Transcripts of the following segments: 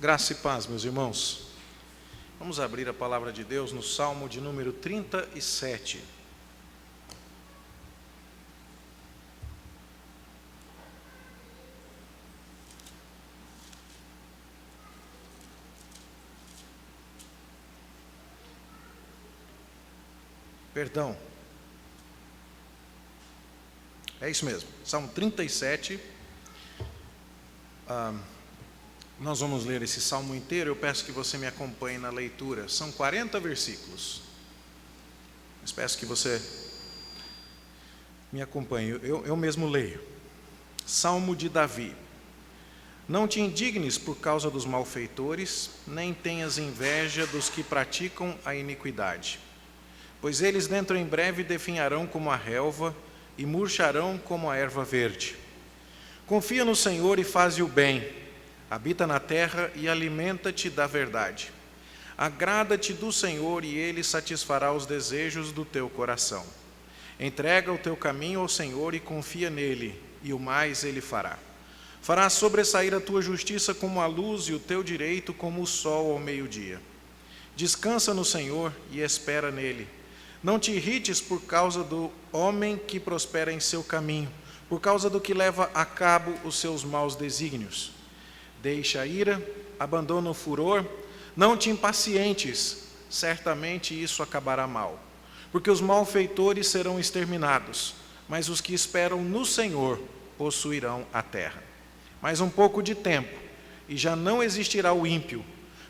Graça e paz, meus irmãos. Vamos abrir a palavra de Deus no Salmo de número 37. Perdão. É isso mesmo, Salmo 37. Nós vamos ler esse salmo inteiro. Eu peço que você me acompanhe na leitura. São 40 versículos. Mas peço que você me acompanhe. Eu mesmo leio. Salmo de Davi. Não te indignes por causa dos malfeitores, nem tenhas inveja dos que praticam a iniquidade. Pois eles dentro em breve definharão como a relva e murcharão como a erva verde. Confia no Senhor e faze o bem. Habita na terra e alimenta-te da verdade. Agrada-te do Senhor e Ele satisfará os desejos do teu coração. Entrega o teu caminho ao Senhor e confia nele, e o mais Ele fará. Fará sobressair a tua justiça como a luz e o teu direito como o sol ao meio-dia. Descansa no Senhor e espera nele. Não te irrites por causa do homem que prospera em seu caminho, por causa do que leva a cabo os seus maus desígnios. Deixa a ira, abandona o furor, não te impacientes, certamente isso acabará mal. Porque os malfeitores serão exterminados, mas os que esperam no Senhor possuirão a terra. Mais um pouco de tempo, e já não existirá o ímpio.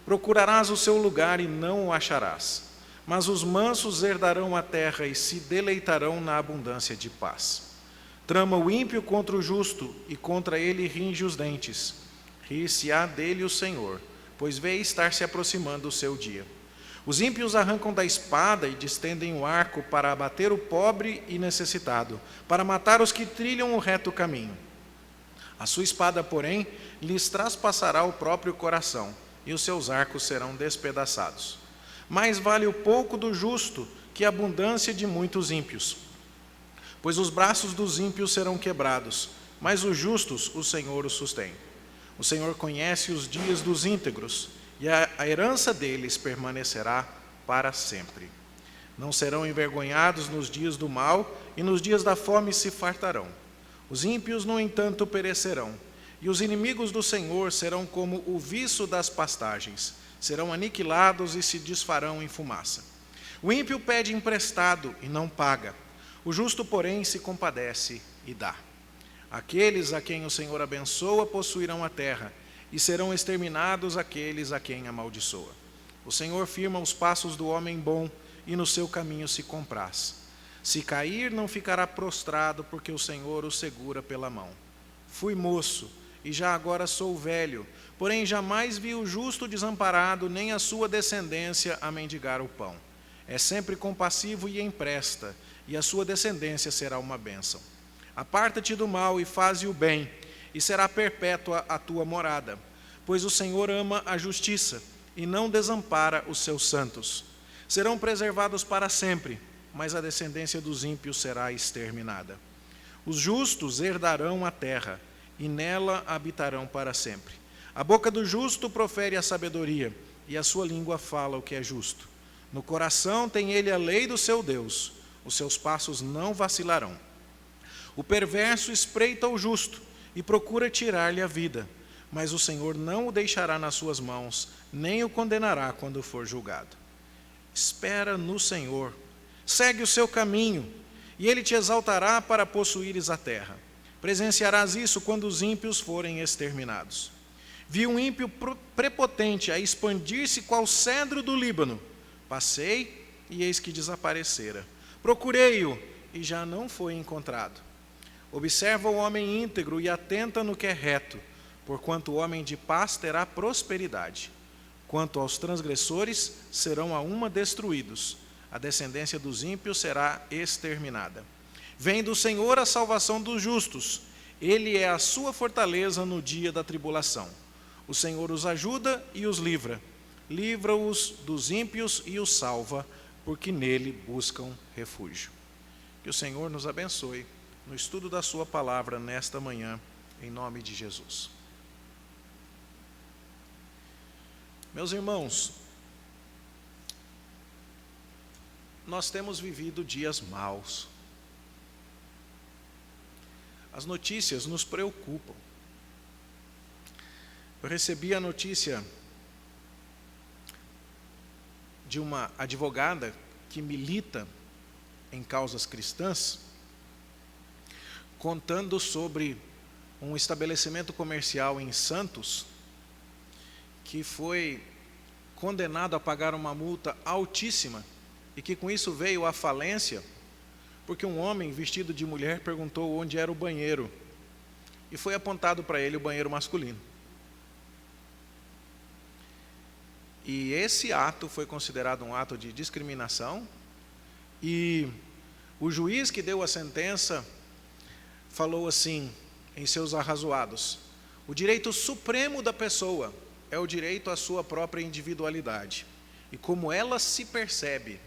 Procurarás o seu lugar e não o acharás. Mas os mansos herdarão a terra e se deleitarão na abundância de paz. Trama o ímpio contra o justo, e contra ele ringe os dentes. Rir-se-á dele o Senhor, pois vê estar se aproximando o seu dia. Os ímpios arrancam da espada e distendem o arco para abater o pobre e necessitado, para matar os que trilham o reto caminho. A sua espada, porém, lhes traspassará o próprio coração, e os seus arcos serão despedaçados. Mais vale o pouco do justo que a abundância de muitos ímpios. Pois os braços dos ímpios serão quebrados, mas os justos o Senhor os sustém. O Senhor conhece os dias dos íntegros, e a herança deles permanecerá para sempre. Não serão envergonhados nos dias do mal, e nos dias da fome se fartarão. Os ímpios, no entanto, perecerão, e os inimigos do Senhor serão como o viço das pastagens, serão aniquilados e se desfarão em fumaça. O ímpio pede emprestado e não paga, o justo, porém, se compadece e dá. Aqueles a quem o Senhor abençoa possuirão a terra, e serão exterminados aqueles a quem amaldiçoa. O Senhor firma os passos do homem bom, e no seu caminho se compraz. Se cair, não ficará prostrado, porque o Senhor o segura pela mão. Fui moço, e já agora sou velho, porém jamais vi o justo desamparado, nem a sua descendência a mendigar o pão. É sempre compassivo e empresta, e a sua descendência será uma bênção. Aparta-te do mal e faze o bem, e será perpétua a tua morada. Pois o Senhor ama a justiça, e não desampara os seus santos. Serão preservados para sempre, mas a descendência dos ímpios será exterminada. Os justos herdarão a terra, e nela habitarão para sempre. A boca do justo profere a sabedoria, e a sua língua fala o que é justo. No coração tem ele a lei do seu Deus, os seus passos não vacilarão. O perverso espreita o justo e procura tirar-lhe a vida, mas o Senhor não o deixará nas suas mãos, nem o condenará quando for julgado. Espera no Senhor, segue o seu caminho, e ele te exaltará para possuíres a terra. Presenciarás isso quando os ímpios forem exterminados. Vi um ímpio prepotente a expandir-se qual cedro do Líbano. Passei, e eis que desaparecera. Procurei-o, e já não foi encontrado. Observa o homem íntegro e atenta no que é reto, porquanto o homem de paz terá prosperidade. Quanto aos transgressores, serão a uma destruídos. A descendência dos ímpios será exterminada. Vem do Senhor a salvação dos justos. Ele é a sua fortaleza no dia da tribulação. O Senhor os ajuda e os livra. Livra-os dos ímpios e os salva, porque nele buscam refúgio. Que o Senhor nos abençoe no estudo da sua palavra nesta manhã, em nome de Jesus. Meus irmãos, nós temos vivido dias maus. As notícias nos preocupam. Eu recebi a notícia de uma advogada que milita em causas cristãs, contando sobre um estabelecimento comercial em Santos, que foi condenado a pagar uma multa altíssima, e que com isso veio à falência, porque um homem vestido de mulher perguntou onde era o banheiro, e foi apontado para ele o banheiro masculino. E esse ato foi considerado um ato de discriminação, e o juiz que deu a sentença falou assim, em seus arrazoados: o direito supremo da pessoa é o direito à sua própria individualidade, e como ela se percebe,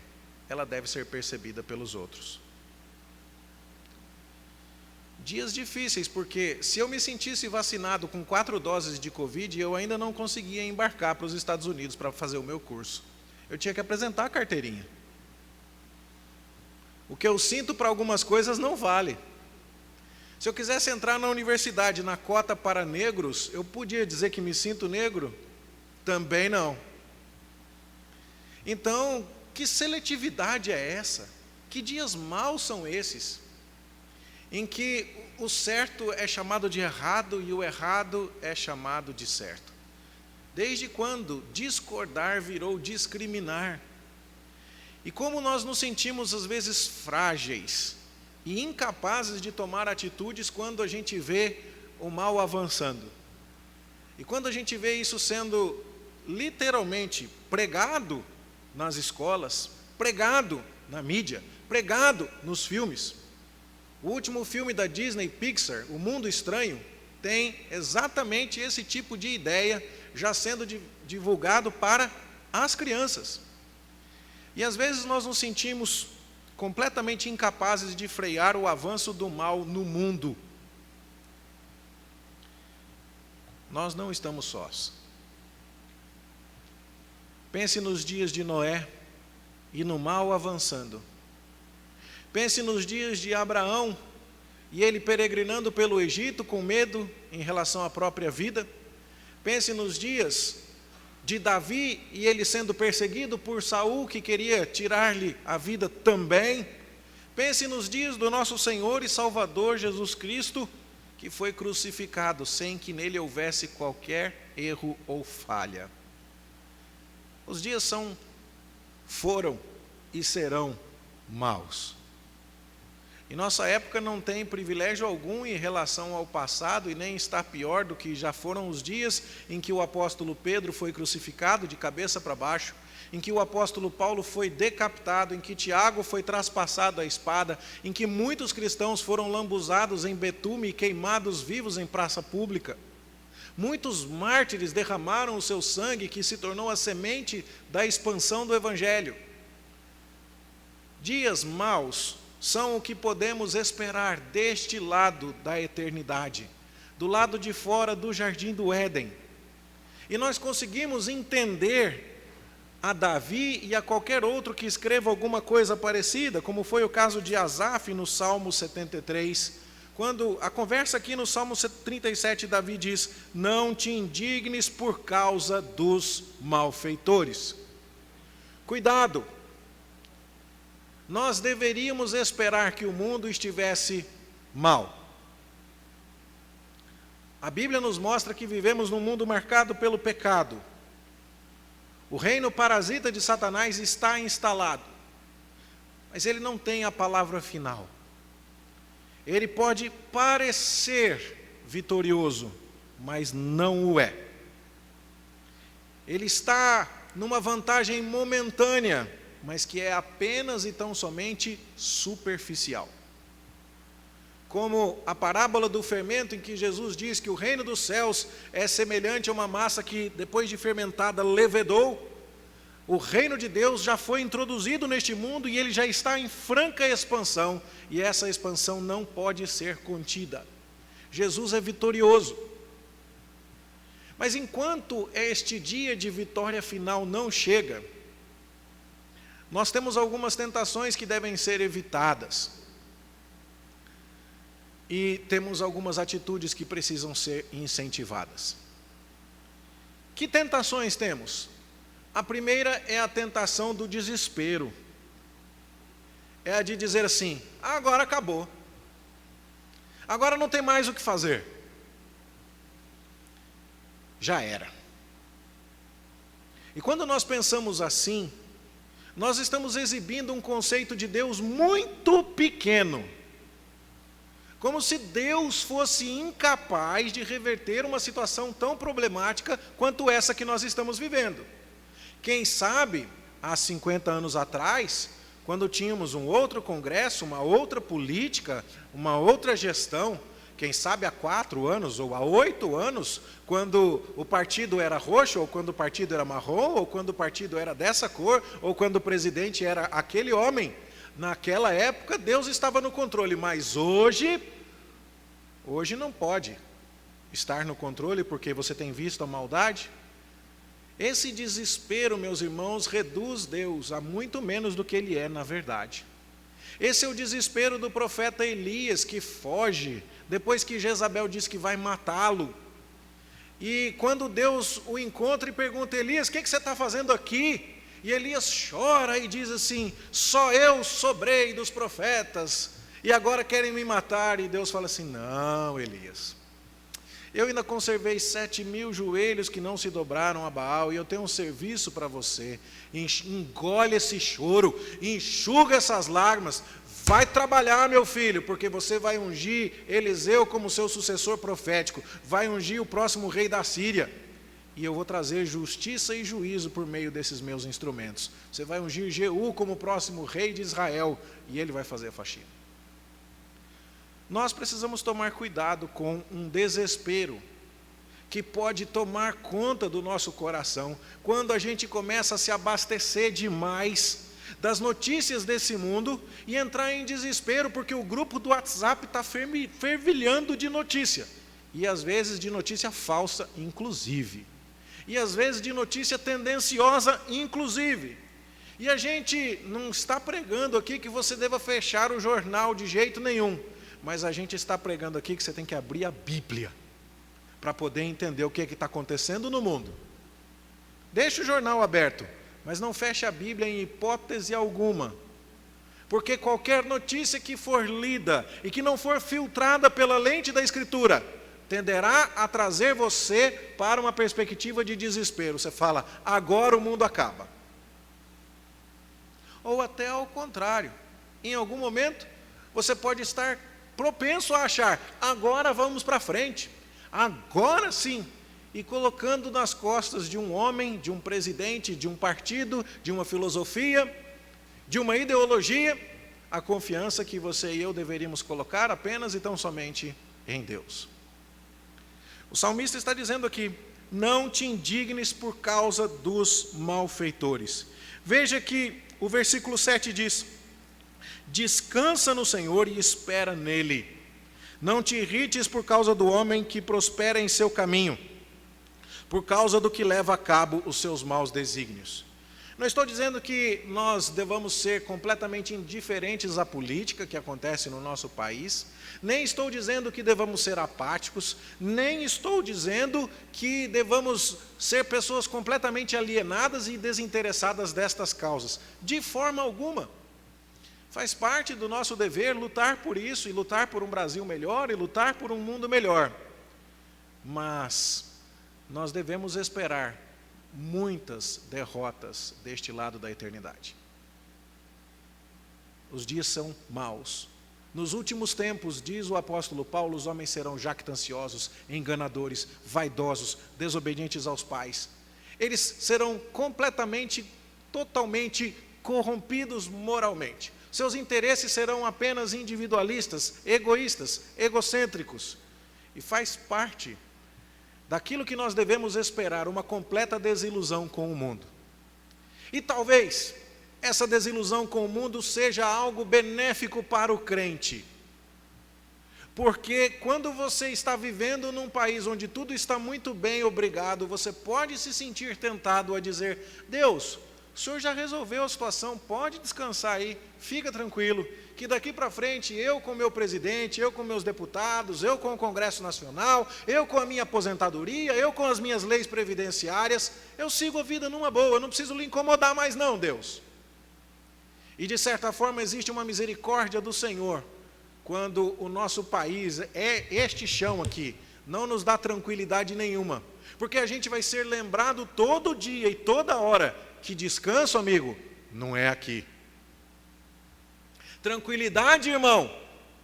ela deve ser percebida pelos outros. Dias difíceis, porque se eu me sentisse vacinado com 4 doses de Covid, eu ainda não conseguia embarcar para os Estados Unidos para fazer o meu curso. Eu tinha que apresentar a carteirinha. O que eu sinto para algumas coisas não vale. Se eu quisesse entrar na universidade na cota para negros, eu podia dizer que me sinto negro? Também não. Então, que seletividade é essa? Que dias maus são esses? Em que o certo é chamado de errado e o errado é chamado de certo. Desde quando discordar virou discriminar? E como nós nos sentimos às vezes frágeis e incapazes de tomar atitudes quando a gente vê o mal avançando. E quando a gente vê isso sendo literalmente pregado nas escolas, pregado na mídia, pregado nos filmes. O último filme da Disney Pixar, O Mundo Estranho, tem exatamente esse tipo de ideia já sendo divulgado para as crianças. E às vezes nós nos sentimos completamente incapazes de frear o avanço do mal no mundo. Nós não estamos sós. Pense nos dias de Noé e no mal avançando. Pense nos dias de Abraão e ele peregrinando pelo Egito com medo em relação à própria vida. Pense nos dias de Davi e ele sendo perseguido por Saul, que queria tirar-lhe a vida também. Pense nos dias do nosso Senhor e Salvador Jesus Cristo, que foi crucificado sem que nele houvesse qualquer erro ou falha. Os dias foram e serão maus. E nossa época não tem privilégio algum em relação ao passado e nem está pior do que já foram os dias em que o apóstolo Pedro foi crucificado de cabeça para baixo, em que o apóstolo Paulo foi decapitado, em que Tiago foi traspassado à espada, em que muitos cristãos foram lambuzados em betume e queimados vivos em praça pública. Muitos mártires derramaram o seu sangue, que se tornou a semente da expansão do Evangelho. Dias maus são o que podemos esperar deste lado da eternidade, do lado de fora do jardim do Éden. E nós conseguimos entender a Davi e a qualquer outro que escreva alguma coisa parecida, como foi o caso de Asaf no Salmo 73, quando a conversa aqui no Salmo 37, Davi diz: não te indignes por causa dos malfeitores. Cuidado! Nós deveríamos esperar que o mundo estivesse mal. A Bíblia nos mostra que vivemos num mundo marcado pelo pecado. O reino parasita de Satanás está instalado, mas ele não tem a palavra final. Ele pode parecer vitorioso, mas não o é. Ele está numa vantagem momentânea, mas que é apenas e tão somente superficial. Como a parábola do fermento, em que Jesus diz que o reino dos céus é semelhante a uma massa que, depois de fermentada, levedou. O reino de Deus já foi introduzido neste mundo e ele já está em franca expansão, e essa expansão não pode ser contida. Jesus é vitorioso. Mas enquanto este dia de vitória final não chega, nós temos algumas tentações que devem ser evitadas. E temos algumas atitudes que precisam ser incentivadas. Que tentações temos? A primeira é a tentação do desespero. É a de dizer assim: agora acabou. Agora não tem mais o que fazer. Já era. E quando nós pensamos assim, nós estamos exibindo um conceito de Deus muito pequeno. Como se Deus fosse incapaz de reverter uma situação tão problemática quanto essa que nós estamos vivendo. Quem sabe, há 50 anos atrás, quando tínhamos um outro congresso, uma outra política, uma outra gestão, quem sabe há 4 anos ou há 8 anos, quando o partido era roxo, ou quando o partido era marrom, ou quando o partido era dessa cor, ou quando o presidente era aquele homem, naquela época Deus estava no controle, mas hoje não pode estar no controle porque você tem visto a maldade. Esse desespero, meus irmãos, reduz Deus a muito menos do que Ele é na verdade. Esse é o desespero do profeta Elias, que foge, depois que Jezabel diz que vai matá-lo. E quando Deus o encontra e pergunta: Elias, o que você está fazendo aqui? E Elias chora e diz assim: só eu sobrei dos profetas, e agora querem me matar. E Deus fala assim: não, Elias, eu ainda conservei 7.000 joelhos que não se dobraram a Baal, e eu tenho um serviço para você. Engole esse choro, enxuga essas lágrimas, vai trabalhar, meu filho, porque você vai ungir Eliseu como seu sucessor profético, vai ungir o próximo rei da Síria, e eu vou trazer justiça e juízo por meio desses meus instrumentos. Você vai ungir Jeú como o próximo rei de Israel, e ele vai fazer a faxina. Nós precisamos tomar cuidado com um desespero que pode tomar conta do nosso coração quando a gente começa a se abastecer demais das notícias desse mundo e entrar em desespero porque o grupo do WhatsApp está fervilhando de notícia, e às vezes de notícia falsa inclusive, e às vezes de notícia tendenciosa inclusive. E a gente não está pregando aqui que você deva fechar o jornal de jeito nenhum, mas a gente está pregando aqui que você tem que abrir a Bíblia para poder entender o que está acontecendo no mundo. Deixa o jornal aberto, mas não feche a Bíblia em hipótese alguma, porque qualquer notícia que for lida e que não for filtrada pela lente da Escritura, tenderá a trazer você para uma perspectiva de desespero. Você fala: agora o mundo acaba. Ou até ao contrário, em algum momento você pode estar propenso a achar: agora vamos para frente, agora sim, e colocando nas costas de um homem, de um presidente, de um partido, de uma filosofia, de uma ideologia, a confiança que você e eu deveríamos colocar apenas e tão somente em Deus. O salmista está dizendo aqui: não te indignes por causa dos malfeitores. Veja que o versículo 7 diz: descansa no Senhor e espera nele. Não te irrites por causa do homem que prospera em seu caminho, por causa do que leva a cabo os seus maus desígnios. Não estou dizendo que nós devamos ser completamente indiferentes à política que acontece no nosso país, nem estou dizendo que devamos ser apáticos, nem estou dizendo que devamos ser pessoas completamente alienadas e desinteressadas destas causas, de forma alguma. Faz parte do nosso dever lutar por isso, e lutar por um Brasil melhor, e lutar por um mundo melhor. Mas nós devemos esperar muitas derrotas deste lado da eternidade. Os dias são maus. Nos últimos tempos, diz o apóstolo Paulo, os homens serão jactanciosos, enganadores, vaidosos, desobedientes aos pais. Eles serão totalmente corrompidos moralmente. Seus interesses serão apenas individualistas, egoístas, egocêntricos. E faz parte daquilo que nós devemos esperar, uma completa desilusão com o mundo. E talvez essa desilusão com o mundo seja algo benéfico para o crente, Porque quando você está vivendo num país onde tudo está muito bem, obrigado, você pode se sentir tentado a dizer: Deus, o Senhor já resolveu a situação, pode descansar aí, fica tranquilo, que daqui para frente eu com o meu presidente, eu com meus deputados, eu com o Congresso Nacional, eu com a minha aposentadoria, eu com as minhas leis previdenciárias, eu sigo a vida numa boa, eu não preciso lhe incomodar mais não, Deus. E de certa forma existe uma misericórdia do Senhor, quando o nosso país, este chão aqui, não nos dá tranquilidade nenhuma, porque a gente vai ser lembrado todo dia e toda hora, que descanso, amigo, não é aqui. Tranquilidade, irmão,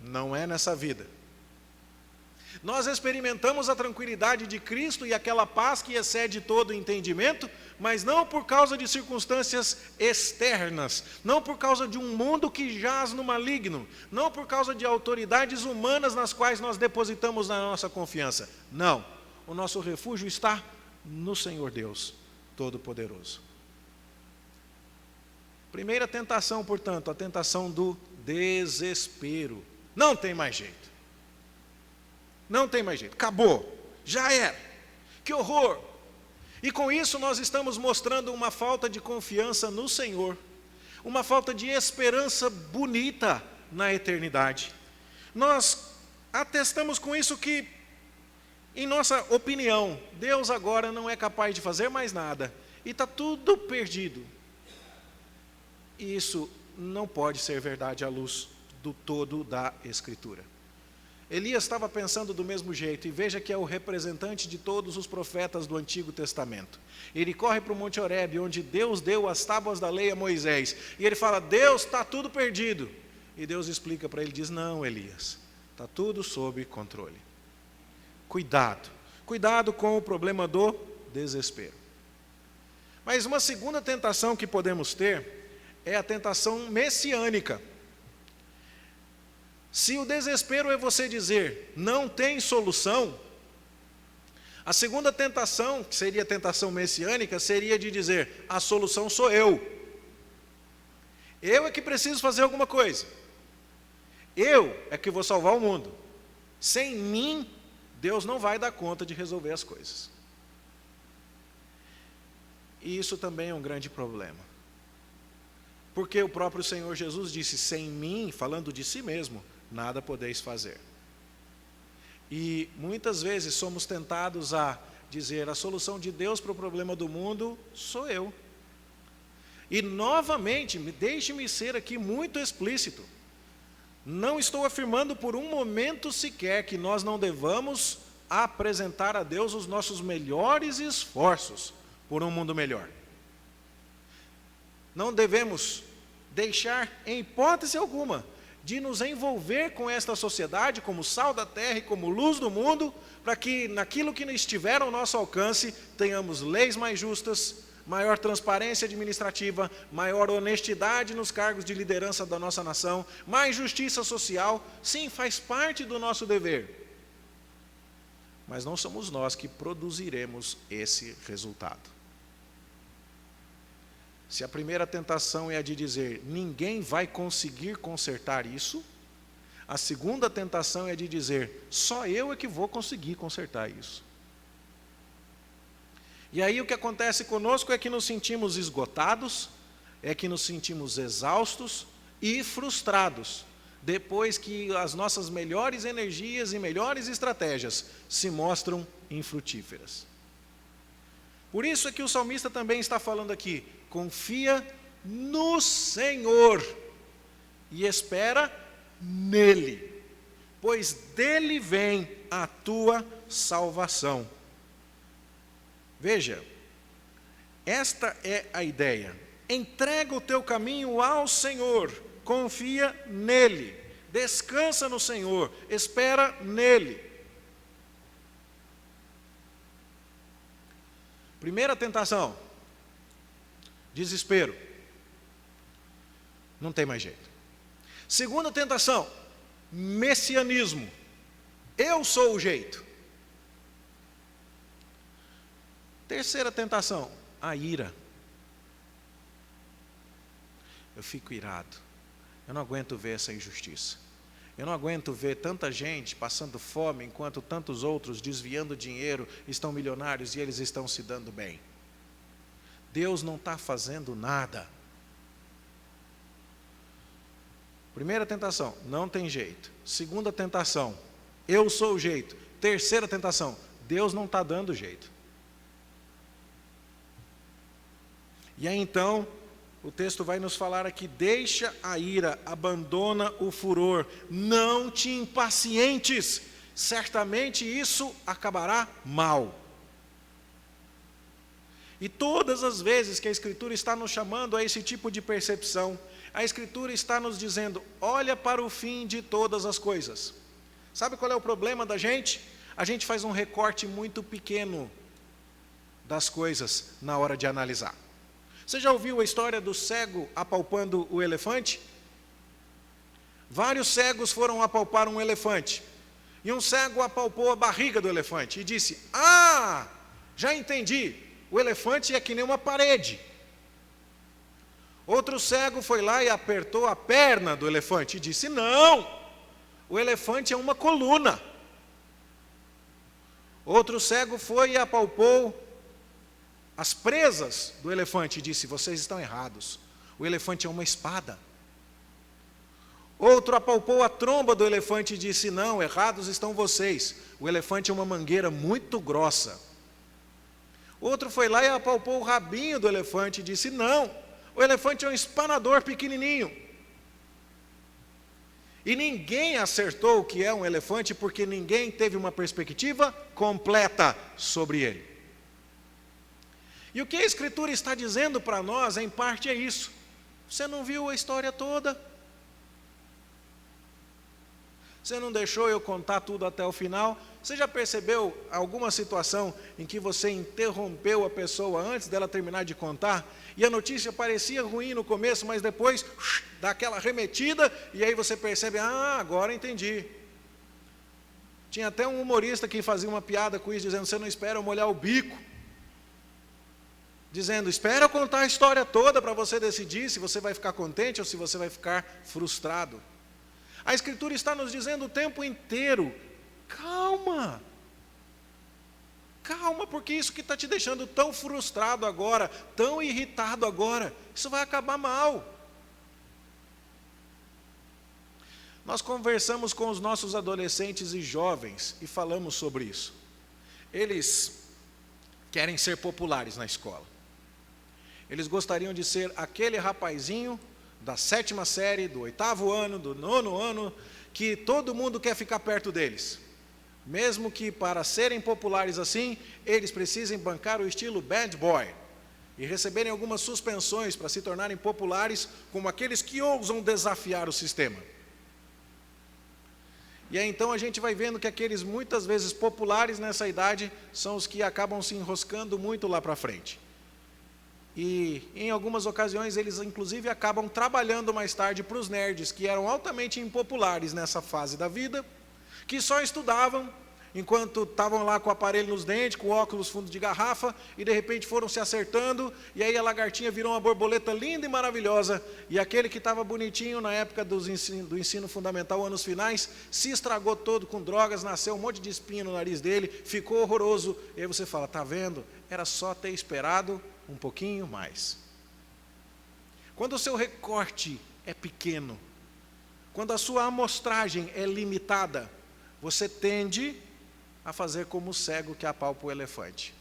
não é nessa vida. Nós experimentamos a tranquilidade de Cristo e aquela paz que excede todo entendimento, mas não por causa de circunstâncias externas, não por causa de um mundo que jaz no maligno, não por causa de autoridades humanas nas quais nós depositamos a nossa confiança. Não, o nosso refúgio está no Senhor Deus Todo-Poderoso. Primeira tentação, portanto, a tentação do desespero. Não tem mais jeito. Não tem mais jeito. Acabou. Já era. Que horror. E com isso nós estamos mostrando uma falta de confiança no Senhor. Uma falta de esperança bonita na eternidade. Nós atestamos com isso que, em nossa opinião, Deus agora não é capaz de fazer mais nada. E está tudo perdido. E isso não pode ser verdade à luz do todo da Escritura. Elias estava pensando do mesmo jeito, e veja que é o representante de todos os profetas do Antigo Testamento. Ele corre para o Monte Horebe, onde Deus deu as tábuas da lei a Moisés, e ele fala: Deus, está tudo perdido. E Deus explica para ele, diz: não, Elias, está tudo sob controle. Cuidado, cuidado com o problema do desespero. Mas uma segunda tentação que podemos ter é a tentação messiânica. Se o desespero é você dizer, não tem solução, a segunda tentação, que seria a tentação messiânica, seria de dizer, a solução sou eu. Eu é que preciso fazer alguma coisa. Eu é que vou salvar o mundo. Sem mim, Deus não vai dar conta de resolver as coisas. E isso também é um grande problema. Porque o próprio Senhor Jesus disse, sem mim, falando de si mesmo, nada podeis fazer. E muitas vezes somos tentados a dizer, a solução de Deus para o problema do mundo sou eu. E novamente, deixe-me ser aqui muito explícito. Não estou afirmando por um momento sequer que nós não devamos apresentar a Deus os nossos melhores esforços por um mundo melhor. Não devemos deixar, em hipótese alguma, de nos envolver com esta sociedade como sal da terra e como luz do mundo, para que naquilo que estiver ao nosso alcance, tenhamos leis mais justas, maior transparência administrativa, maior honestidade nos cargos de liderança da nossa nação, mais justiça social. Sim, faz parte do nosso dever. Mas não somos nós que produziremos esse resultado. Se a primeira tentação é a de dizer, ninguém vai conseguir consertar isso, a segunda tentação é de dizer, só eu é que vou conseguir consertar isso. E aí o que acontece conosco é que nos sentimos esgotados, é que nos sentimos exaustos e frustrados, depois que as nossas melhores energias e melhores estratégias se mostram infrutíferas. Por isso é que o salmista também está falando aqui, confia no Senhor e espera nele, pois dele vem a tua salvação. Veja, esta é a ideia. Entrega o teu caminho ao Senhor, confia nele, descansa no Senhor, espera nele. Primeira tentação, desespero. Não tem mais jeito. Segunda tentação, messianismo. Eu sou o jeito. Terceira tentação, a ira. Eu fico irado. Eu não aguento ver essa injustiça. Eu não aguento ver tanta gente passando fome, enquanto tantos outros desviando dinheiro, estão milionários e eles estão se dando bem. Deus não está fazendo nada. Primeira tentação, não tem jeito. Segunda tentação, eu sou o jeito. Terceira tentação, Deus não está dando jeito. E aí então, o texto vai nos falar aqui: deixa a ira, abandona o furor, não te impacientes, certamente isso acabará mal. E todas as vezes que a Escritura está nos chamando a esse tipo de percepção, a Escritura está nos dizendo: olha para o fim de todas as coisas. Sabe qual é o problema da gente? A gente faz um recorte muito pequeno das coisas na hora de analisar. Você já ouviu a história do cego apalpando o elefante? Vários cegos foram apalpar um elefante. E um cego apalpou a barriga do elefante e disse: ah, já entendi, o elefante é que nem uma parede. Outro cego foi lá e apertou a perna do elefante e disse: não, o elefante é uma coluna. Outro cego foi e apalpou as presas do elefante e disse: vocês estão errados, o elefante é uma espada. Outro apalpou a tromba do elefante e disse: não, errados estão vocês, o elefante é uma mangueira muito grossa. Outro foi lá e apalpou o rabinho do elefante e disse: não, o elefante é um espanador pequenininho. E ninguém acertou o que é um elefante, porque ninguém teve uma perspectiva completa sobre ele. E o que a Escritura está dizendo para nós, em parte, é isso. Você não viu a história toda? Você não deixou eu contar tudo até o final? Você já percebeu alguma situação em que você interrompeu a pessoa antes dela terminar de contar? E a notícia parecia ruim no começo, mas depois dá aquela remetida, e aí você percebe: ah, agora entendi. Tinha até um humorista que fazia uma piada com isso, dizendo: você não espera eu molhar o bico. Dizendo: espera eu contar a história toda para você decidir se você vai ficar contente ou se você vai ficar frustrado. A Escritura está nos dizendo o tempo inteiro: calma, calma, porque isso que está te deixando tão frustrado agora, tão irritado agora, isso vai acabar mal. Nós conversamos com os nossos adolescentes e jovens e falamos sobre isso. Eles querem ser populares na escola. Eles gostariam de ser aquele rapazinho da 7ª série, do 8º ano, do 9º ano, que todo mundo quer ficar perto deles. Mesmo que para serem populares assim, eles precisem bancar o estilo bad boy e receberem algumas suspensões para se tornarem populares, como aqueles que ousam desafiar o sistema. E aí então a gente vai vendo que aqueles muitas vezes populares nessa idade são os que acabam se enroscando muito lá para frente. E em algumas ocasiões eles inclusive acabam trabalhando mais tarde para os nerds, que eram altamente impopulares nessa fase da vida, que só estudavam enquanto estavam lá com o aparelho nos dentes, com óculos fundo de garrafa, e de repente foram se acertando, e aí a lagartinha virou uma borboleta linda e maravilhosa, e aquele que estava bonitinho na época do ensino fundamental, anos finais, se estragou todo com drogas, nasceu um monte de espinho no nariz dele, ficou horroroso. E aí você fala: tá vendo? Era só ter esperado um pouquinho mais. Quando o seu recorte é pequeno, quando a sua amostragem é limitada, você tende a fazer como o cego que apalpa o elefante.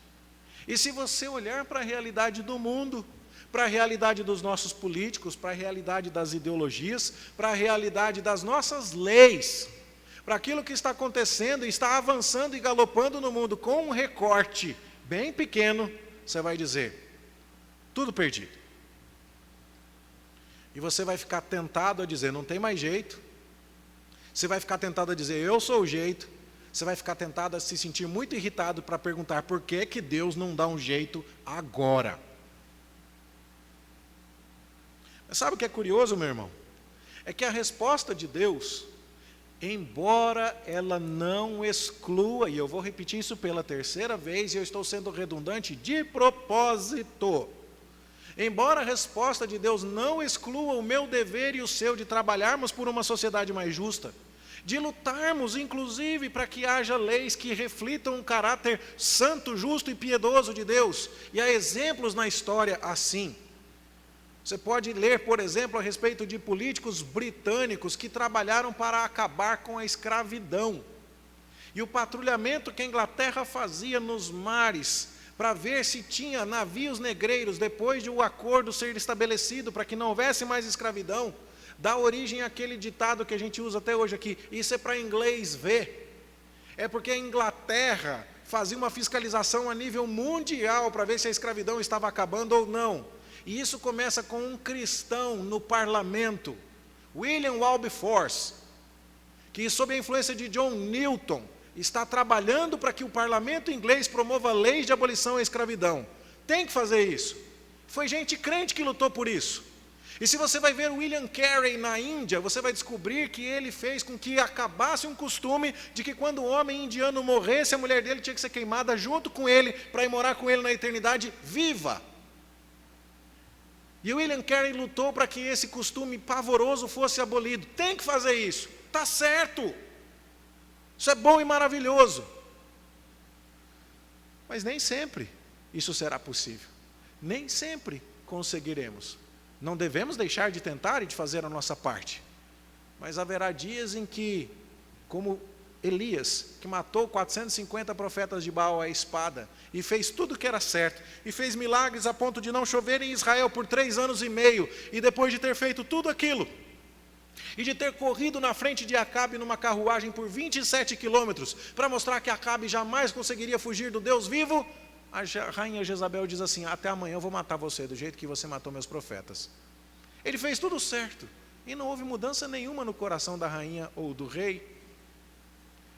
E se você olhar para a realidade do mundo, para a realidade dos nossos políticos, para a realidade das ideologias, para a realidade das nossas leis, para aquilo que está acontecendo e está avançando e galopando no mundo com um recorte bem pequeno, você vai dizer: tudo perdido. E você vai ficar tentado a dizer: não tem mais jeito. Você vai ficar tentado a dizer: eu sou o jeito. Você vai ficar tentado a se sentir muito irritado para perguntar: por que que Deus não dá um jeito agora? Mas sabe o que é curioso, meu irmão? É que a resposta de Deus, embora ela não exclua, e eu vou repetir isso pela 3ª vez, e eu estou sendo redundante de propósito, embora a resposta de Deus não exclua o meu dever e o seu de trabalharmos por uma sociedade mais justa, de lutarmos, inclusive, para que haja leis que reflitam um caráter santo, justo e piedoso de Deus. E há exemplos na história assim. Você pode ler, por exemplo, a respeito de políticos britânicos que trabalharam para acabar com a escravidão. E o patrulhamento que a Inglaterra fazia nos mares, para ver se tinha navios negreiros, depois de o acordo ser estabelecido, para que não houvesse mais escravidão, dá origem àquele ditado que a gente usa até hoje aqui, isso é para inglês ver. É porque a Inglaterra fazia uma fiscalização a nível mundial, para ver se a escravidão estava acabando ou não. E isso começa com um cristão no parlamento, William Wilberforce, que sob a influência de John Newton, está trabalhando para que o parlamento inglês promova leis de abolição à escravidão. Tem que fazer isso. Foi gente crente que lutou por isso. E se você vai ver William Carey na Índia, você vai descobrir que ele fez com que acabasse um costume de que quando o homem indiano morresse, a mulher dele tinha que ser queimada junto com ele, para ir morar com ele na eternidade viva. E William Carey lutou para que esse costume pavoroso fosse abolido. Tem que fazer isso. Está certo. Isso é bom e maravilhoso. Mas nem sempre isso será possível. Nem sempre conseguiremos. Não devemos deixar de tentar e de fazer a nossa parte. Mas haverá dias em que, como Elias, que matou 450 profetas de Baal à espada, e fez tudo o que era certo, e fez milagres a ponto de não chover em Israel por 3 anos e meio, e depois de ter feito tudo aquilo, e de ter corrido na frente de Acabe numa carruagem por 27 quilômetros, para mostrar que Acabe jamais conseguiria fugir do Deus vivo, a rainha Jezabel diz assim: até amanhã eu vou matar você, do jeito que você matou meus profetas. Ele fez tudo certo, e não houve mudança nenhuma no coração da rainha ou do rei.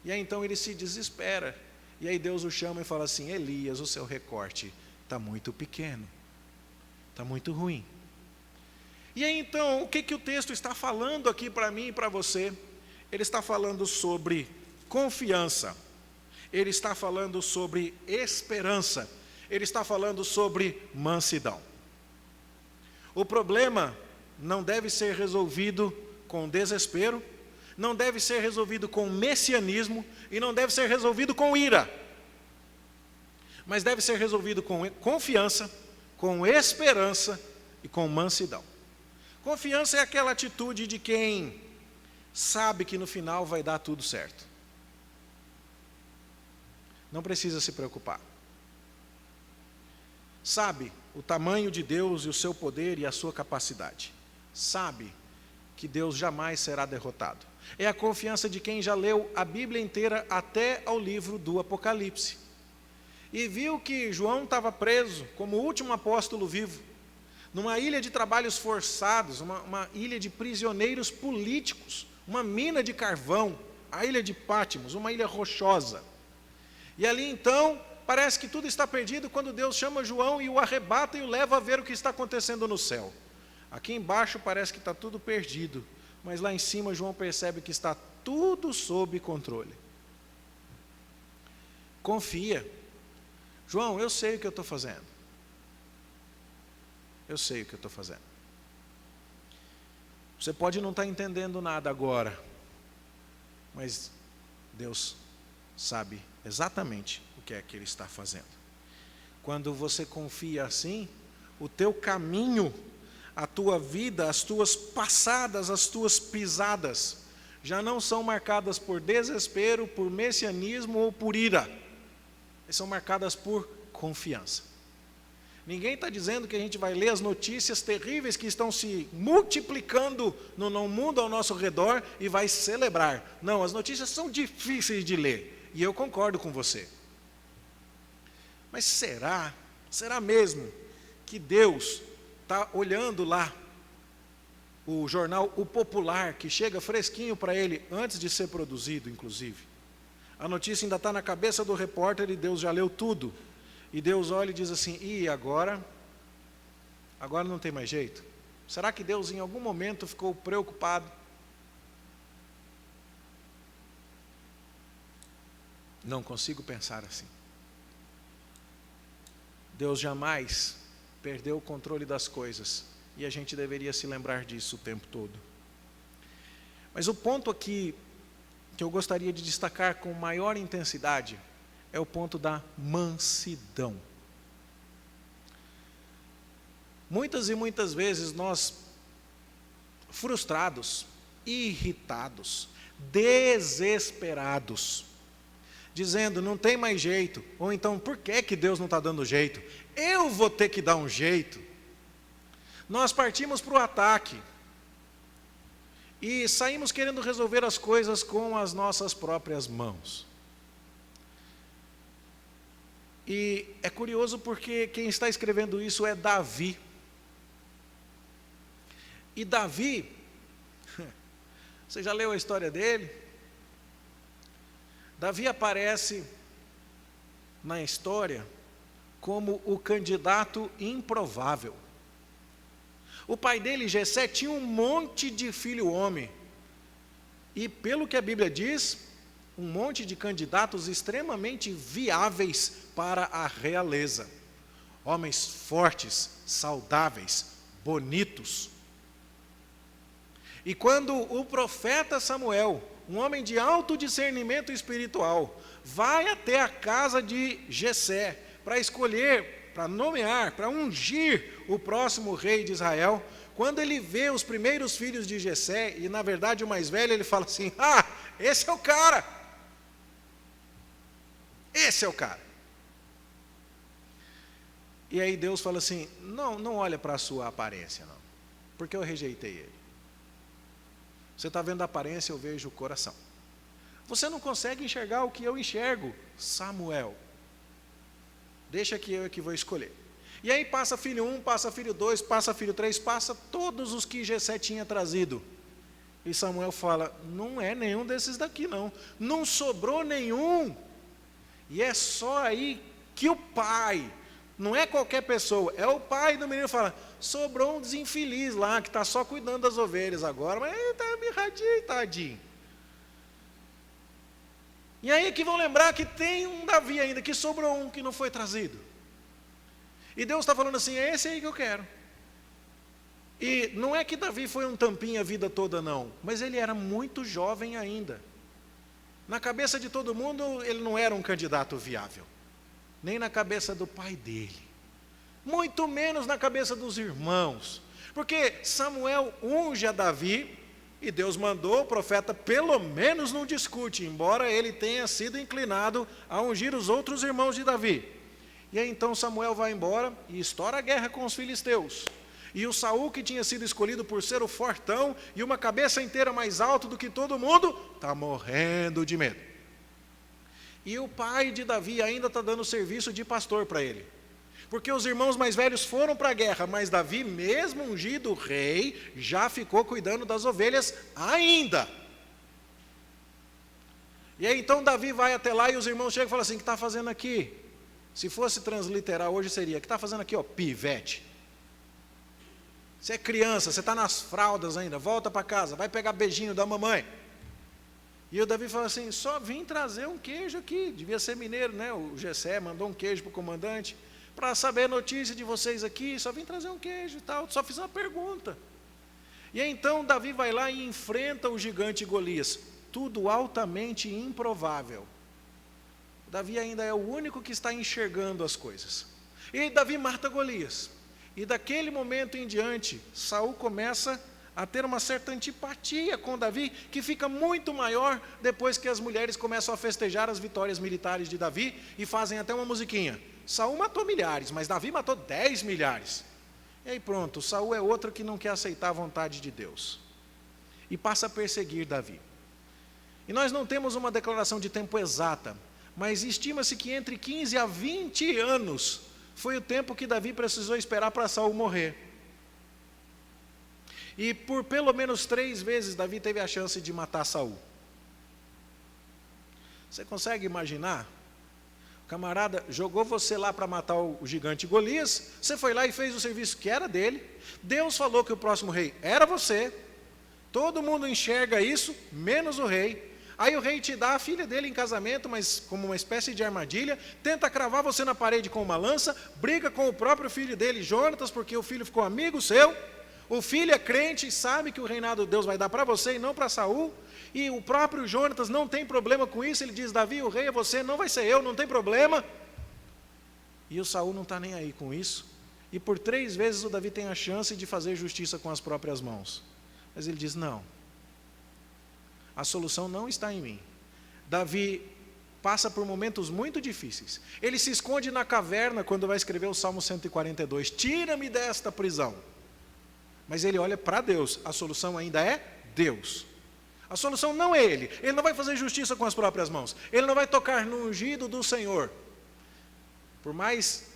E aí então ele se desespera, e aí Deus o chama e fala assim: Elias, o seu recorte está muito pequeno, está muito ruim. E aí então, o que o texto está falando aqui para mim e para você? Ele está falando sobre confiança, ele está falando sobre esperança, ele está falando sobre mansidão. O problema não deve ser resolvido com desespero, não deve ser resolvido com messianismo e não deve ser resolvido com ira, mas deve ser resolvido com confiança, com esperança e com mansidão. Confiança é aquela atitude de quem sabe que no final vai dar tudo certo. Não precisa se preocupar. Sabe o tamanho de Deus e o seu poder e a sua capacidade. Sabe que Deus jamais será derrotado. É a confiança de quem já leu a Bíblia inteira até ao livro do Apocalipse. E viu que João estava preso como o último apóstolo vivo, numa ilha de trabalhos forçados, uma ilha de prisioneiros políticos, uma mina de carvão, a ilha de Pátimos, uma ilha rochosa. E ali então, parece que tudo está perdido quando Deus chama João e o arrebata e o leva a ver o que está acontecendo no céu. Aqui embaixo parece que está tudo perdido, mas lá em cima João percebe que está tudo sob controle. Confia. João, eu sei o que eu estou fazendo. Eu sei o que eu estou fazendo. Você pode não estar entendendo nada agora, mas Deus sabe exatamente o que é que Ele está fazendo. Quando você confia assim, o teu caminho, a tua vida, as tuas passadas, as tuas pisadas, já não são marcadas por desespero, por messianismo ou por ira. São marcadas por confiança. Ninguém está dizendo que a gente vai ler as notícias terríveis que estão se multiplicando no mundo ao nosso redor e vai celebrar. Não, as notícias são difíceis de ler, e eu concordo com você. Mas será mesmo que Deus está olhando lá o jornal O Popular, que chega fresquinho para ele antes de ser produzido, inclusive? A notícia ainda está na cabeça do repórter e Deus já leu tudo. E Deus olha e diz assim: e agora? Agora não tem mais jeito? Será que Deus em algum momento ficou preocupado? Não consigo pensar assim. Deus jamais perdeu o controle das coisas, e a gente deveria se lembrar disso o tempo todo. Mas o ponto aqui que eu gostaria de destacar com maior intensidade é o ponto da mansidão. Muitas e muitas vezes nós, frustrados, irritados, desesperados, dizendo, não tem mais jeito, ou então, por que Deus não está dando jeito? Eu vou ter que dar um jeito. Nós partimos para o ataque e saímos querendo resolver as coisas com as nossas próprias mãos. E é curioso porque quem está escrevendo isso é Davi. E Davi, você já leu a história dele? Davi aparece na história como o candidato improvável. O pai dele, Jessé, tinha um monte de filho homem. E pelo que a Bíblia diz, um monte de candidatos extremamente viáveis para a realeza. Homens fortes, saudáveis, bonitos. E quando o profeta Samuel, um homem de alto discernimento espiritual, vai até a casa de Jessé para escolher, para nomear, para ungir o próximo rei de Israel, quando ele vê os primeiros filhos de Jessé, e na verdade o mais velho, ele fala assim, esse é o cara, esse é o cara. E aí Deus fala assim, não olha para a sua aparência não, porque eu rejeitei ele. Você está vendo a aparência, eu vejo o coração. Você não consegue enxergar o que eu enxergo, Samuel. Deixa que eu é que vou escolher. E aí passa filho 1, passa filho 2, passa filho 3, passa todos os que Jessé tinha trazido. E Samuel fala, não é nenhum desses daqui não. Não sobrou nenhum. E é só aí que o pai, não é qualquer pessoa, é o pai do menino, fala, sobrou um desinfeliz lá, que está só cuidando das ovelhas agora, mas ele está mirradinho, tadinho. E aí que vão lembrar que tem um Davi ainda, que sobrou um que não foi trazido. E Deus está falando assim, é esse aí que eu quero. E não é que Davi foi um tampinha a vida toda não, mas ele era muito jovem ainda. Na cabeça de todo mundo, ele não era um candidato viável. Nem na cabeça do pai dele. Muito menos na cabeça dos irmãos. Porque Samuel unge a Davi, e Deus mandou o profeta, pelo menos não discute, embora ele tenha sido inclinado a ungir os outros irmãos de Davi. E aí então Samuel vai embora e estoura a guerra com os filisteus. E o Saul, que tinha sido escolhido por ser o fortão e uma cabeça inteira mais alto do que todo mundo, está morrendo de medo. E o pai de Davi ainda está dando serviço de pastor para ele. Porque os irmãos mais velhos foram para a guerra, mas Davi, mesmo ungido rei, já ficou cuidando das ovelhas ainda. E aí então Davi vai até lá e os irmãos chegam e falam assim, o que está fazendo aqui? Se fosse transliterar hoje seria, o que está fazendo aqui, pivete? Você é criança, você está nas fraldas ainda, volta para casa, vai pegar beijinho da mamãe. E o Davi fala assim, só vim trazer um queijo aqui, devia ser mineiro, né? O Jessé mandou um queijo para o comandante, para saber a notícia de vocês aqui, só vim trazer um queijo e tal, só fiz uma pergunta. E aí, então Davi vai lá e enfrenta o gigante Golias, tudo altamente improvável. Davi ainda é o único que está enxergando as coisas. E Davi mata Golias. E daquele momento em diante, Saul começa a ter uma certa antipatia com Davi, que fica muito maior depois que as mulheres começam a festejar as vitórias militares de Davi e fazem até uma musiquinha. Saul matou milhares, mas Davi matou 10 milhares. E aí pronto, Saul é outro que não quer aceitar a vontade de Deus. E passa a perseguir Davi. E nós não temos uma declaração de tempo exata, mas estima-se que entre 15 a 20 anos foi o tempo que Davi precisou esperar para Saul morrer. E por pelo menos 3 vezes Davi teve a chance de matar Saul. Você consegue imaginar? O camarada jogou você lá para matar o gigante Golias, você foi lá e fez o serviço que era dele, Deus falou que o próximo rei era você, todo mundo enxerga isso, menos o rei. Aí o rei te dá a filha dele em casamento, mas como uma espécie de armadilha, tenta cravar você na parede com uma lança, briga com o próprio filho dele, Jonatas, porque o filho ficou amigo seu. O filho é crente e sabe que o reinado de Deus vai dar para você e não para Saul. E o próprio Jonatas não tem problema com isso. Ele diz: Davi, o rei é você, não vai ser eu, não tem problema. E o Saul não está nem aí com isso. E por 3 vezes o Davi tem a chance de fazer justiça com as próprias mãos. Mas ele diz: não, a solução não está em mim. Davi passa por momentos muito difíceis. Ele se esconde na caverna quando vai escrever o Salmo 142. Tira-me desta prisão. Mas ele olha para Deus. A solução ainda é Deus. A solução não é ele. Ele não vai fazer justiça com as próprias mãos. Ele não vai tocar no ungido do Senhor. Por mais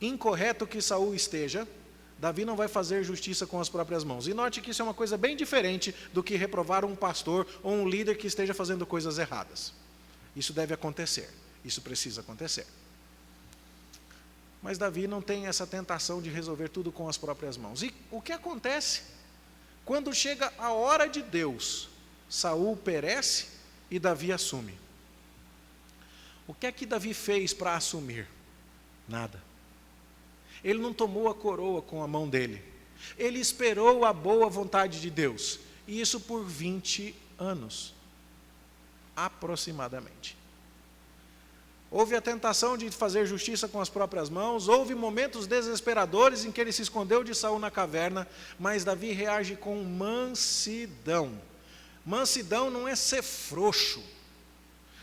incorreto que Saul esteja, Davi não vai fazer justiça com as próprias mãos. E note que isso é uma coisa bem diferente do que reprovar um pastor ou um líder que esteja fazendo coisas erradas. Isso deve acontecer. Isso precisa acontecer. Mas Davi não tem essa tentação de resolver tudo com as próprias mãos. E o que acontece? Quando chega a hora de Deus, Saul perece e Davi assume. O que é que Davi fez para assumir? Nada. Ele não tomou a coroa com a mão dele. Ele esperou a boa vontade de Deus. E isso por 20 anos. Aproximadamente. Houve a tentação de fazer justiça com as próprias mãos, houve momentos desesperadores em que ele se escondeu de Saul na caverna, mas Davi reage com mansidão. Mansidão não é ser frouxo.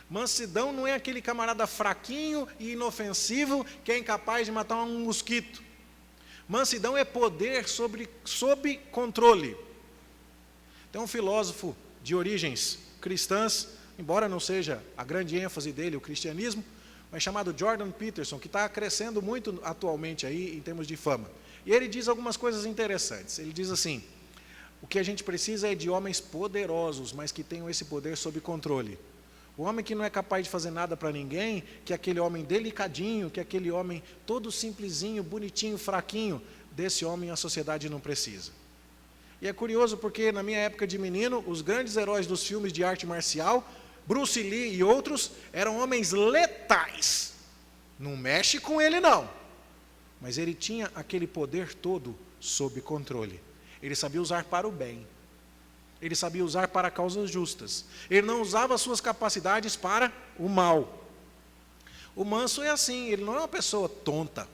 Mansidão não é aquele camarada fraquinho e inofensivo que é incapaz de matar um mosquito. Mansidão é poder sob controle. Tem um filósofo de origens cristãs, embora não seja a grande ênfase dele o cristianismo, mas chamado Jordan Peterson, que está crescendo muito atualmente aí em termos de fama. E ele diz algumas coisas interessantes. Ele diz assim: o que a gente precisa é de homens poderosos, mas que tenham esse poder sob controle. O homem que não é capaz de fazer nada para ninguém, que é aquele homem delicadinho, que é aquele homem todo simplesinho, bonitinho, fraquinho, desse homem a sociedade não precisa. E é curioso porque na minha época de menino, os grandes heróis dos filmes de arte marcial, Bruce Lee e outros, eram homens letais. Não mexe com ele não. Mas ele tinha aquele poder todo sob controle. Ele sabia usar para o bem. Ele sabia usar para causas justas. Ele não usava as suas capacidades para o mal. O manso é assim, ele não é uma pessoa tonta.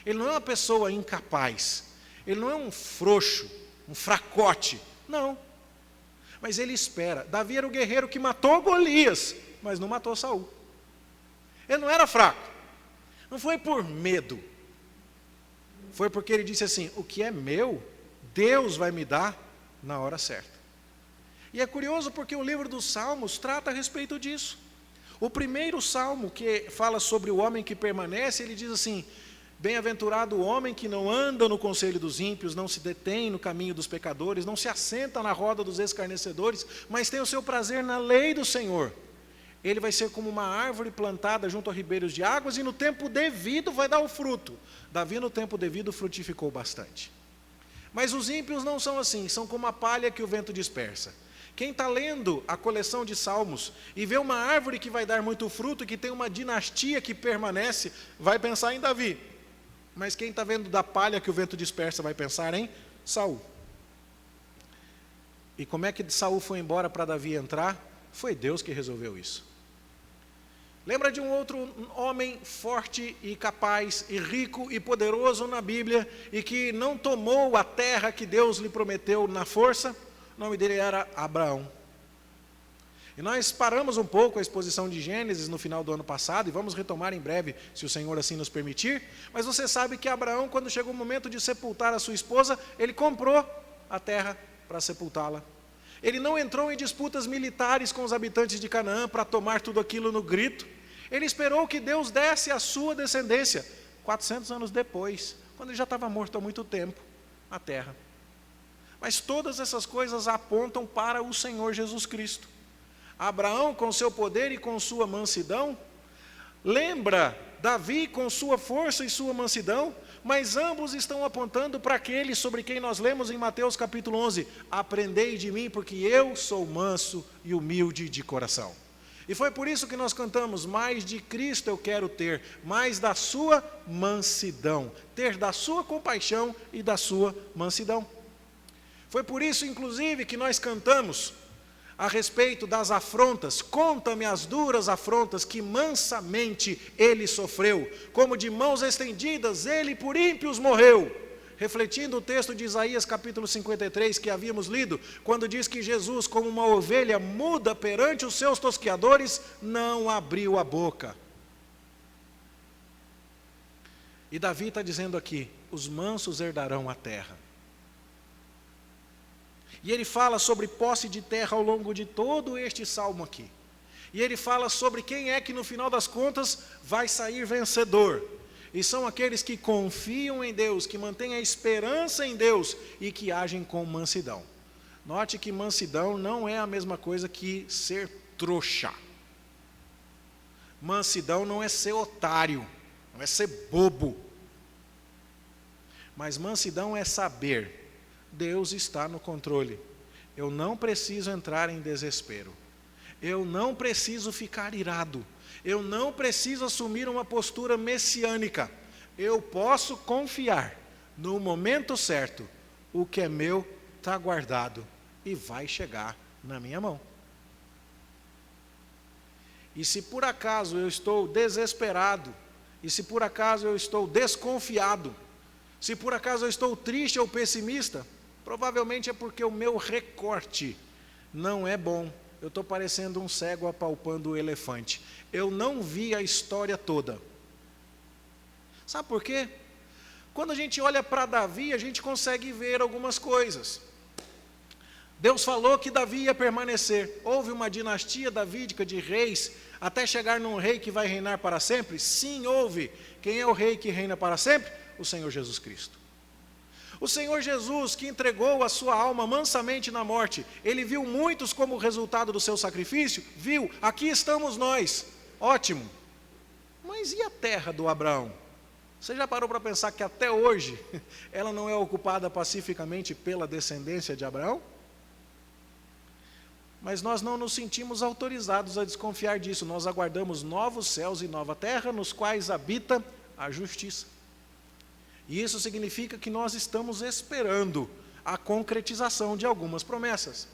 Ele não é uma pessoa incapaz. Ele não é um frouxo, um fracote. Não. Mas ele espera. Davi era o guerreiro que matou Golias, mas não matou Saul. Ele não era fraco. Não foi por medo. Foi porque ele disse assim: o que é meu, Deus vai me dar na hora certa. E é curioso porque o livro dos Salmos trata a respeito disso. O primeiro salmo que fala sobre o homem que permanece, ele diz assim: bem-aventurado o homem que não anda no conselho dos ímpios, não se detém no caminho dos pecadores, não se assenta na roda dos escarnecedores, mas tem o seu prazer na lei do Senhor. Ele vai ser como uma árvore plantada junto a ribeiros de águas e no tempo devido vai dar o fruto. Davi no tempo devido frutificou bastante. Mas os ímpios não são assim, são como a palha que o vento dispersa. Quem está lendo a coleção de salmos e vê uma árvore que vai dar muito fruto, que tem uma dinastia que permanece, vai pensar em Davi. Mas quem está vendo da palha que o vento dispersa vai pensar em Saul. E como é que Saul foi embora para Davi entrar? Foi Deus que resolveu isso. Lembra de um outro homem forte e capaz, e rico e poderoso na Bíblia, e que não tomou a terra que Deus lhe prometeu na força? O nome dele era Abraão. E nós paramos um pouco a exposição de Gênesis no final do ano passado, e vamos retomar em breve, se o Senhor assim nos permitir. Mas você sabe que Abraão, quando chegou o momento de sepultar a sua esposa, ele comprou a terra para sepultá-la. Ele não entrou em disputas militares com os habitantes de Canaã para tomar tudo aquilo no grito. Ele esperou que Deus desse a sua descendência, 400 anos depois, quando ele já estava morto há muito tempo, a terra. Mas todas essas coisas apontam para o Senhor Jesus Cristo. Abraão, com seu poder e com sua mansidão, lembra Davi com sua força e sua mansidão, mas ambos estão apontando para aquele sobre quem nós lemos em Mateus capítulo 11, aprendei de mim, porque eu sou manso e humilde de coração. E foi por isso que nós cantamos, mais de Cristo eu quero ter, mais da sua mansidão, ter da sua compaixão e da sua mansidão. Foi por isso, inclusive, que nós cantamos a respeito das afrontas. Conta-me as duras afrontas que mansamente ele sofreu, como de mãos estendidas ele por ímpios morreu. Refletindo o texto de Isaías capítulo 53 que havíamos lido, quando diz que Jesus, como uma ovelha muda perante os seus tosqueadores, não abriu a boca. E Davi está dizendo aqui, os mansos herdarão a terra. E ele fala sobre posse de terra ao longo de todo este salmo aqui. E ele fala sobre quem é que no final das contas vai sair vencedor. E são aqueles que confiam em Deus, que mantêm a esperança em Deus e que agem com mansidão. Note que mansidão não é a mesma coisa que ser trouxa. Mansidão não é ser otário, não é ser bobo. Mas mansidão é saber, Deus está no controle. Eu não preciso entrar em desespero. Eu não preciso ficar irado. Eu não preciso assumir uma postura messiânica. Eu posso confiar, no momento certo, o que é meu está guardado e vai chegar na minha mão. E se por acaso eu estou desesperado, e se por acaso eu estou desconfiado, se por acaso eu estou triste ou pessimista, provavelmente é porque o meu recorte não é bom. Eu estou parecendo um cego apalpando o elefante. Eu não vi a história toda. Sabe por quê? Quando a gente olha para Davi, a gente consegue ver algumas coisas. Deus falou que Davi ia permanecer. Houve uma dinastia davídica de reis, até chegar num rei que vai reinar para sempre? Sim, houve. Quem é o rei que reina para sempre? O Senhor Jesus Cristo. O Senhor Jesus, que entregou a sua alma mansamente na morte, ele viu muitos como resultado do seu sacrifício? Viu, aqui estamos nós, ótimo. Mas e a terra do Abraão? Você já parou para pensar que até hoje ela não é ocupada pacificamente pela descendência de Abraão? Mas nós não nos sentimos autorizados a desconfiar disso, nós aguardamos novos céus e nova terra, nos quais habita a justiça. E isso significa que nós estamos esperando a concretização de algumas promessas.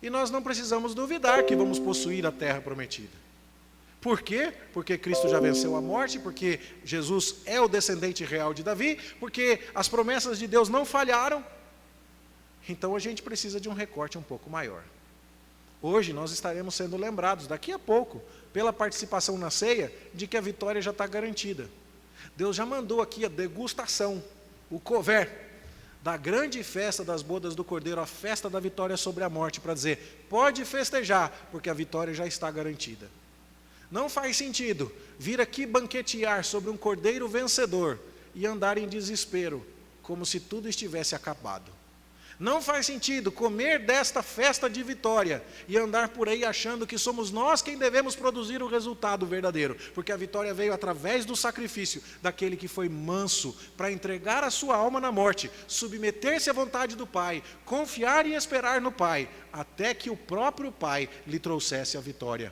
E nós não precisamos duvidar que vamos possuir a terra prometida. Por quê? Porque Cristo já venceu a morte, porque Jesus é o descendente real de Davi, porque as promessas de Deus não falharam. Então a gente precisa de um recorte um pouco maior. Hoje nós estaremos sendo lembrados, daqui a pouco, pela participação na ceia, de que a vitória já está garantida. Deus já mandou aqui a degustação, o couvert, da grande festa das bodas do Cordeiro, a festa da vitória sobre a morte, para dizer, pode festejar, porque a vitória já está garantida. Não faz sentido vir aqui banquetear sobre um Cordeiro vencedor e andar em desespero, como se tudo estivesse acabado. Não faz sentido comer desta festa de vitória e andar por aí achando que somos nós quem devemos produzir o resultado verdadeiro, porque a vitória veio através do sacrifício daquele que foi manso para entregar a sua alma na morte, submeter-se à vontade do Pai, confiar e esperar no Pai, até que o próprio Pai lhe trouxesse a vitória.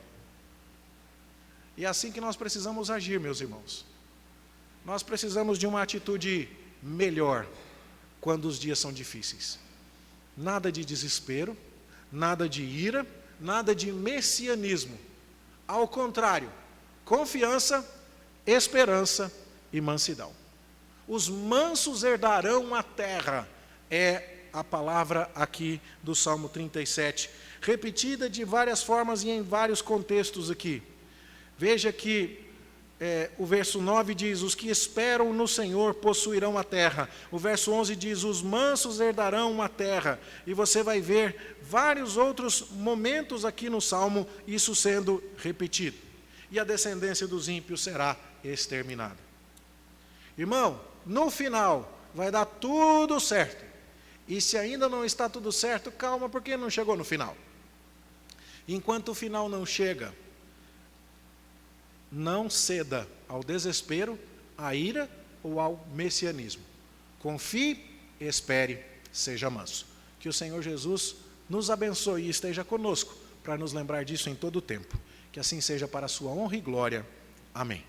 E é assim que nós precisamos agir, meus irmãos. Nós precisamos de uma atitude melhor quando os dias são difíceis. Nada de desespero, nada de ira, nada de messianismo. Ao contrário, confiança, esperança e mansidão. Os mansos herdarão a terra, é a palavra aqui do Salmo 37, repetida de várias formas e em vários contextos aqui. Veja que o verso 9 diz, os que esperam no Senhor possuirão a terra. O verso 11 diz, os mansos herdarão a terra. E você vai ver vários outros momentos aqui no Salmo, isso sendo repetido. E a descendência dos ímpios será exterminada. Irmão, no final vai dar tudo certo. E se ainda não está tudo certo, calma, porque não chegou no final. Enquanto o final não chega, não ceda ao desespero, à ira ou ao messianismo. Confie, espere, seja manso. Que o Senhor Jesus nos abençoe e esteja conosco para nos lembrar disso em todo o tempo. Que assim seja para a sua honra e glória. Amém.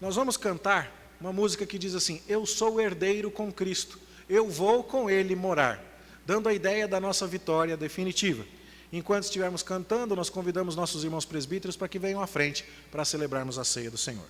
Nós vamos cantar uma música que diz assim, eu sou herdeiro com Cristo. eu vou com ele morar, dando a ideia da nossa vitória definitiva. Enquanto estivermos cantando, nós convidamos nossos irmãos presbíteros para que venham à frente para celebrarmos a ceia do Senhor.